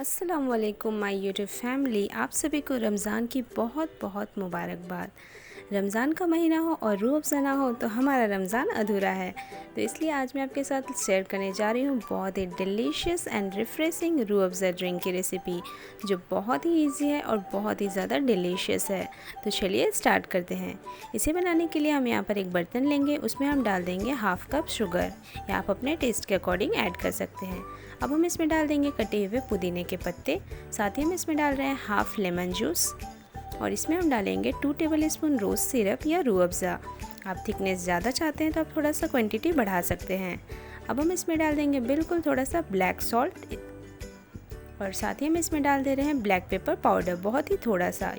अस्सलामुअलैकुम my YouTube family. आप सभी को रमज़ान की बहुत बहुत मुबारकबाद। रमज़ान का महीना हो और रूह अफ़ज़ा ना हो तो हमारा रमज़ान अधूरा है। तो इसलिए आज मैं आपके साथ शेयर करने जा रही हूँ बहुत ही delicious and refreshing Rooh Afza drink की रेसिपी, जो बहुत ही ईजी है और बहुत ही ज़्यादा डिलीशियस है। तो चलिए स्टार्ट करते हैं। इसे बनाने के लिए हम यहाँ पर एक बर्तन लेंगे, उसमें हम डाल देंगे हाफ़ कप शुगर, या आप अपने टेस्ट के अकॉर्डिंग ऐड कर सकते हैं। अब हम इसमें डाल देंगे कटे हुए पुदीने के पत्ते, साथ ही हम इसमें डाल रहे हैं हाफ़ लेमन जूस, और इसमें हम डालेंगे 2 टेबल स्पून रोज़ सिरप या रूह अफ़ज़ा। आप थिकनेस ज़्यादा चाहते हैं तो आप थोड़ा सा क्वांटिटी बढ़ा सकते हैं। अब हम इसमें डाल देंगे बिल्कुल थोड़ा सा ब्लैक सॉल्ट, और साथ ही हम इसमें डाल दे रहे हैं ब्लैक पेपर पाउडर, बहुत ही थोड़ा सा।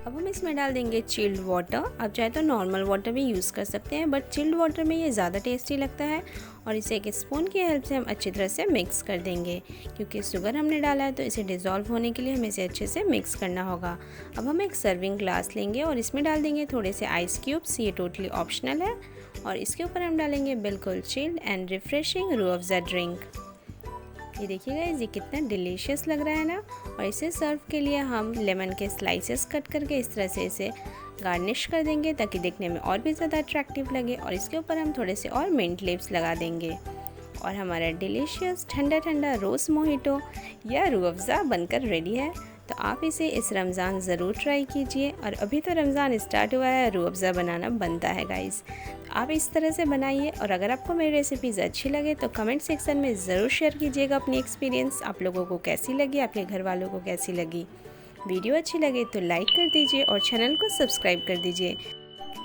अब हम इसमें डाल देंगे चिल्ड वाटर। आप चाहे तो नॉर्मल वाटर भी यूज़ कर सकते हैं, बट चिल्ड वाटर में ये ज़्यादा टेस्टी लगता है। और इसे एक स्पून की हेल्प से हम अच्छी तरह से मिक्स कर देंगे, क्योंकि शुगर हमने डाला है तो इसे डिज़ोल्व होने के लिए हमें इसे अच्छे से मिक्स करना होगा। अब हम एक सर्विंग ग्लास लेंगे और इसमें डाल देंगे थोड़े से आइस क्यूब्स, ये टोटली ऑप्शनल है। और इसके ऊपर हम डालेंगे बिल्कुल chilled and refreshing Rooh Afza drink. ये देखिएगा ये कितना डिलीशियस लग रहा है ना। और इसे सर्व के लिए हम लेमन के स्लाइसेस कट करके इस तरह से इसे गार्निश कर देंगे, ताकि देखने में और भी ज़्यादा अट्रैक्टिव लगे। और इसके ऊपर हम थोड़े से और मिंट लीव्स लगा देंगे, और हमारा डिलीशियस ठंडा ठंडा रोज़ मोहिटो या रूह अफ़ज़ा बनकर रेडी है। तो आप इसे इस रमज़ान ज़रूर ट्राई कीजिए। और अभी तो रमज़ान स्टार्ट हुआ है, रूह अफ़ज़ा बनाना बनता है गाइस। आप इस तरह से बनाइए, और अगर आपको मेरी रेसिपीज़ अच्छी लगे तो कमेंट सेक्शन में ज़रूर शेयर कीजिएगा अपनी एक्सपीरियंस। आप लोगों को कैसी लगी, आपके घर वालों को कैसी लगी। वीडियो अच्छी लगे तो लाइक कर दीजिए और चैनल को सब्सक्राइब कर दीजिए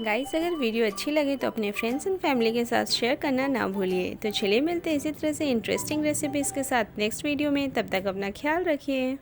गाइस। अगर वीडियो अच्छी लगे तो अपने फ्रेंड्स एंड फैमिली के साथ शेयर करना ना भूलिए। तो चलिए मिलते हैं इसी तरह से इंटरेस्टिंग रेसिपीज़ के साथ नेक्स्ट वीडियो में। तब तक अपना ख्याल रखिए।